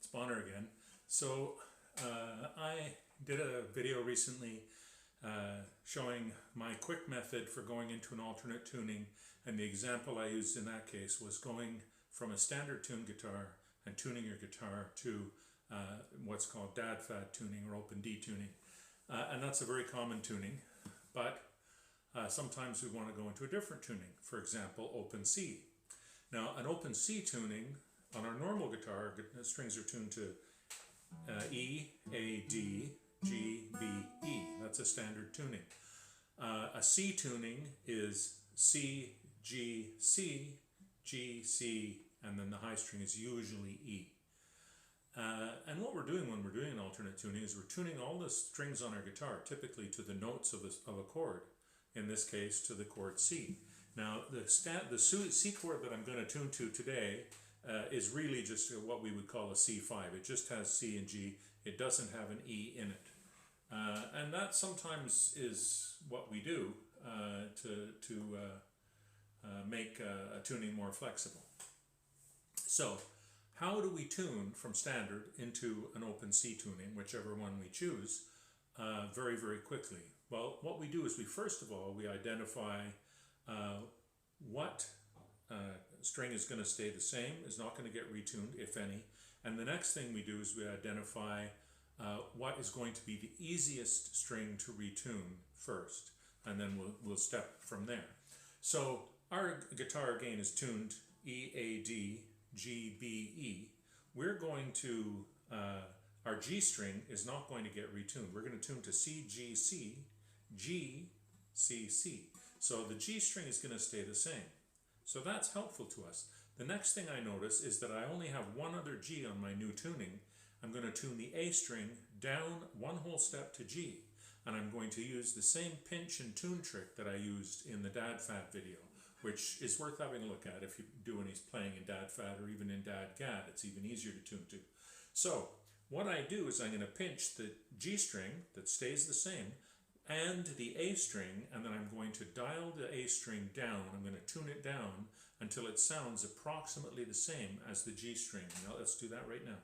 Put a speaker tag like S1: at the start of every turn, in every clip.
S1: It's Bonner again. So I did a video recently showing my quick method for going into an alternate tuning, and the example I used in that case was going from a standard tune guitar and tuning your guitar to what's called dad fad tuning or open D tuning. And that's a very common tuning, but sometimes we want to go into a different tuning, for example, open C. Now, an open C tuning, on our normal guitar, strings are tuned to E, A, D, G, B, E. That's a standard tuning. A C tuning is C, G, C, G, C, and then the high string is usually E. And what we're doing when we're doing an alternate tuning is we're tuning all the strings on our guitar, typically to the notes of a chord, in this case to the chord C. Now, the C chord that I'm going to tune to today is really just what we would call a C5. It just has C and G. It doesn't have an E in it. And that sometimes is what we do to make a tuning more flexible. So, how do we tune from standard into an open C tuning, whichever one we choose, very, very quickly? Well, what we do is first of all, we identify what string is going to stay the same, is not going to get retuned, if any. And the next thing we do is we identify what is going to be the easiest string to retune first, and then we'll step from there. So our guitar again is tuned E, A, D, G, B, E. We're going to, our G string is not going to get retuned. We're going to tune to C, G, C, G, C, C. So the G string is going to stay the same. So that's helpful to us. The next thing I notice is that I only have one other G on my new tuning. I'm going to tune the A string down one whole step to G. And I'm going to use the same pinch and tune trick that I used in the Dad Fad video, which is worth having a look at if you do any playing in Dad Fad or even in Dad Gad. It's even easier to tune to. So what I do is I'm going to pinch the G string that stays the same and the A string, and then I'm going to dial the A string down. I'm going to tune it down until it sounds approximately the same as the G string. Now let's do that right now.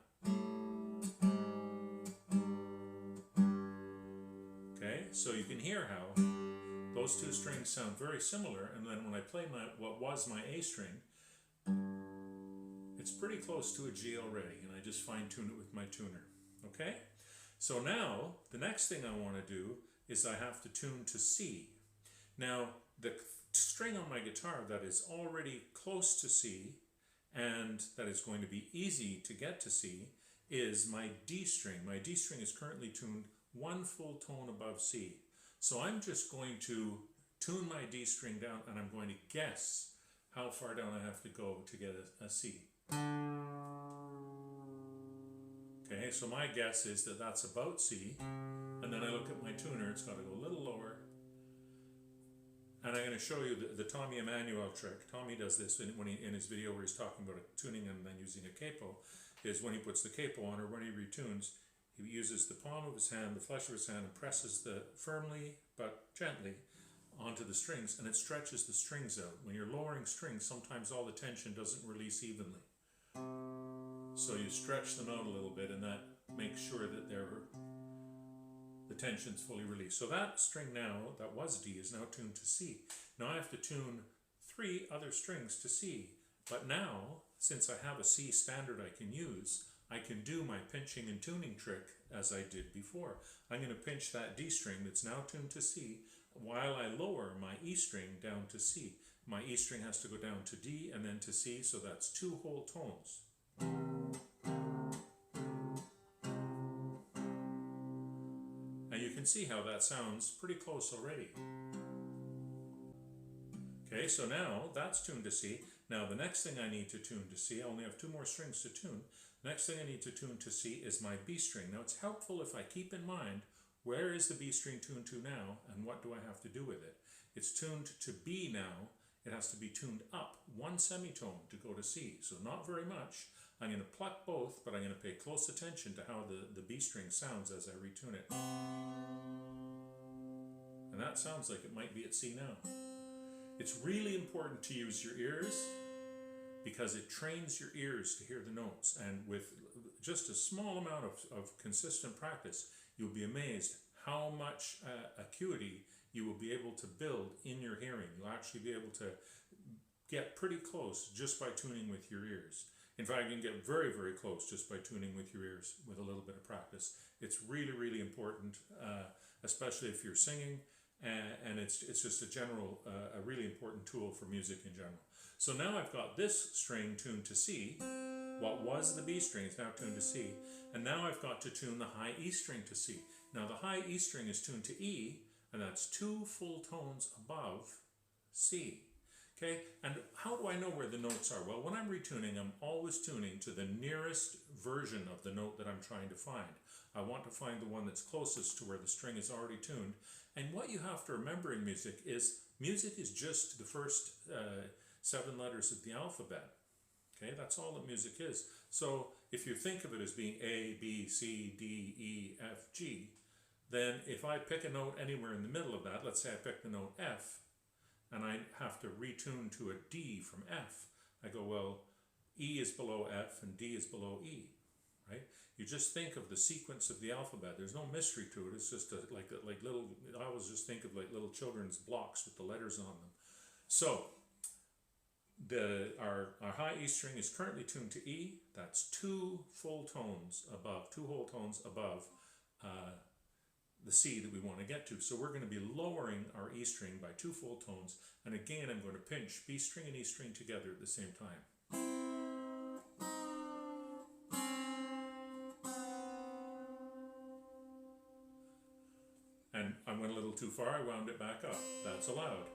S1: Okay, so you can hear how those two strings sound very similar, and then when I play what was my A string, it's pretty close to a G already, and I just fine-tune it with my tuner. Okay? So now, the next thing I want to do is I have to tune to C. Now, the string on my guitar that is already close to C, and that is going to be easy to get to C, is my D string. My D string is currently tuned one full tone above C. So I'm just going to tune my D string down, and I'm going to guess how far down I have to go to get a C. Okay, so my guess is that that's about C, and then I look at my tuner, it's got to go a little lower. And I'm going to show you the Tommy Emmanuel trick. Tommy does this in his video where he's talking about tuning and then using a capo, is when he puts the capo on or when he retunes, he uses the palm of his hand, the flesh of his hand, and presses firmly but gently onto the strings, and it stretches the strings out. When you're lowering strings, sometimes all the tension doesn't release evenly. So you stretch them out a little bit, and that makes sure that the tension's fully released. So that string now, that was D, is now tuned to C. Now I have to tune 3 other strings to C. But now, since I have a C standard I can use, I can do my pinching and tuning trick as I did before. I'm going to pinch that D string that's now tuned to C while I lower my E string down to C. My E string has to go down to D and then to C, so that's 2 whole tones. And you can see how that sounds pretty close already. Okay, so now that's tuned to C. Now the next thing I need to tune to C, I only have 2 more strings to tune. Next thing I need to tune to C is my B string. Now it's helpful if I keep in mind where is the B string tuned to now and what do I have to do with it. It's tuned to B now. It has to be tuned up 1 semitone to go to C, so not very much. I'm going to pluck both, but I'm going to pay close attention to how the B string sounds as I retune it. And that sounds like it might be at C now. It's really important to use your ears because it trains your ears to hear the notes. And with just a small amount of consistent practice, you'll be amazed how much acuity you will be able to build in your hearing. You'll actually be able to get pretty close just by tuning with your ears. In fact, you can get very, very close just by tuning with your ears with a little bit of practice. It's really, really important, especially if you're singing, and it's just a really important tool for music in general. So now I've got this string tuned to C. What was the B string is now tuned to C, and now I've got to tune the high E string to C. Now the high E string is tuned to E, and that's 2 full tones above C. Okay, and how do I know where the notes are? Well, when I'm retuning, I'm always tuning to the nearest version of the note that I'm trying to find. I want to find the one that's closest to where the string is already tuned. And what you have to remember in music is just the first 7 letters of the alphabet. Okay, that's all that music is. So if you think of it as being A, B, C, D, E, F, G, then if I pick a note anywhere in the middle of that, let's say I pick the note F, and I have to retune to a D from F, I go, well, E is below F and D is below E, right? You just think of the sequence of the alphabet. There's no mystery to it. It's just like little, I always just think of like little children's blocks with the letters on them. So our high E string is currently tuned to E. That's 2 full tones above, 2 whole tones above the C that we want to get to. So we're going to be lowering our E string by 2 full tones, and again I'm going to pinch B string and E string together at the same time. And I went a little too far, I wound it back up. That's allowed.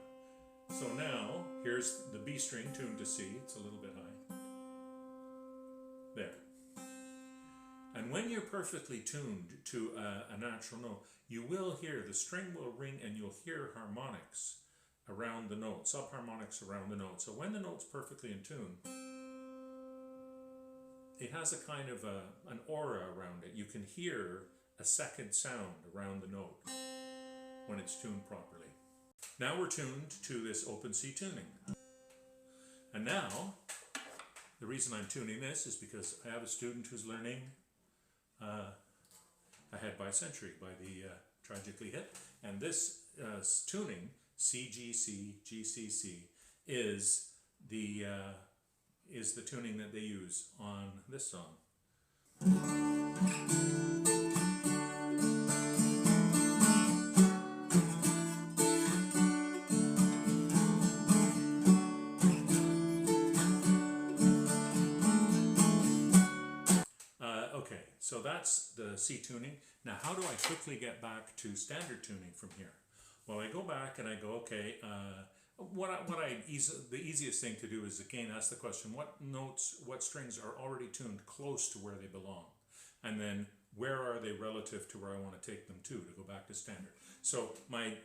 S1: So now here's the B string tuned to C. It's a little bit high. There. And when you're perfectly tuned to a natural note, you will hear, the string will ring and you'll hear harmonics around the note, subharmonics around the note. So when the note's perfectly in tune, it has a kind of an aura around it. You can hear a second sound around the note when it's tuned properly. Now we're tuned to this open C tuning. And now, the reason I'm tuning this is because I have a student who's learning Ahead by a Century by the Tragically Hip, and this tuning, C, G, C, G, C, C, is the tuning that they use on this song. Okay, so that's the C tuning. Now, how do I quickly get back to standard tuning from here? Well, I go back and I go, okay, the easiest thing to do is again ask the question, what notes, what strings are already tuned close to where they belong? And then where are they relative to where I want to take them to go back to standard? So my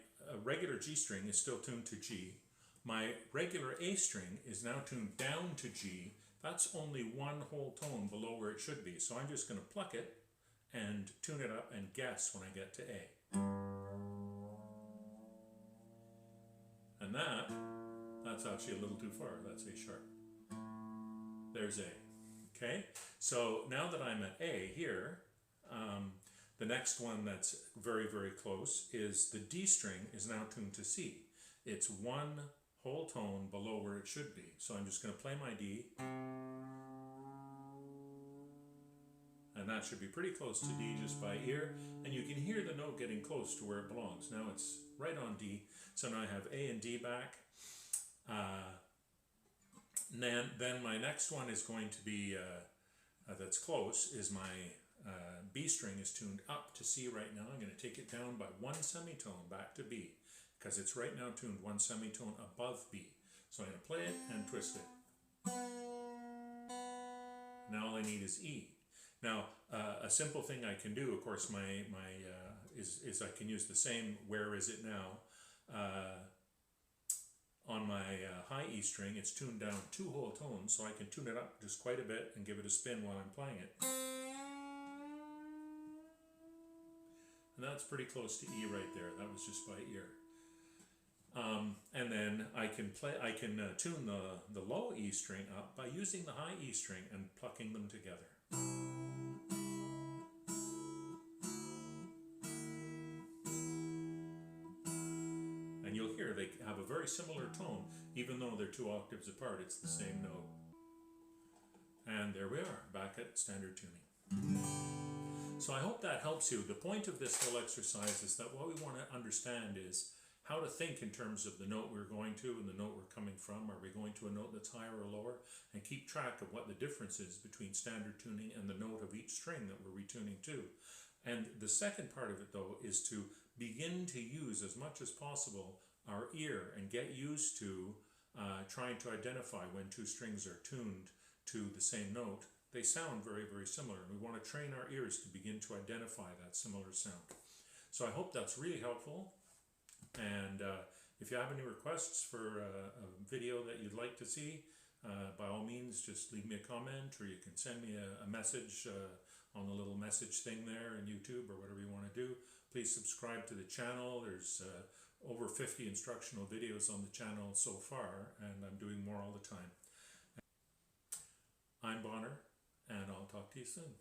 S1: regular G string is still tuned to G. My regular A string is now tuned down to G. That's only 1 whole tone below where it should be. So I'm just going to pluck it and tune it up and guess when I get to A. And that's actually a little too far. That's A sharp. There's A. Okay, so now that I'm at A here, the next one that's very, very close is the D string is now tuned to C. It's 1 whole tone below where it should be. So I'm just going to play my D. And that should be pretty close to D just by ear. And you can hear the note getting close to where it belongs. Now it's right on D. So now I have A and D back. Then my next one is going to be, that's close, is my B string is tuned up to C right now. I'm going to take it down by 1 semitone back to B, because it's right now tuned 1 semitone above B. So I'm going to play it and twist it. Now all I need is E. Now a simple thing I can do, of course, is I can use the same "Where Is It Now" on my high E string. It's tuned down 2 whole tones, so I can tune it up just quite a bit and give it a spin while I'm playing it. And that's pretty close to E right there. That was just by ear. And then I can tune the low E string up by using the high E string and plucking them together. And you'll hear they have a very similar tone, even though they're 2 octaves apart. It's the same note. And there we are, back at standard tuning. So I hope that helps you. The point of this whole exercise is that what we want to understand is how to think in terms of the note we're going to and the note we're coming from. Are we going to a note that's higher or lower? And keep track of what the difference is between standard tuning and the note of each string that we're retuning to. And the second part of it, though, is to begin to use as much as possible our ear and get used to trying to identify when 2 strings are tuned to the same note. They sound very, very similar, and we want to train our ears to begin to identify that similar sound. So I hope that's really helpful. And if you have any requests for a video that you'd like to see, by all means, just leave me a comment, or you can send me a message on the little message thing there in YouTube, or whatever you want to do. Please subscribe to the channel. There's over 50 instructional videos on the channel so far, and I'm doing more all the time. I'm Bonner, and I'll talk to you soon.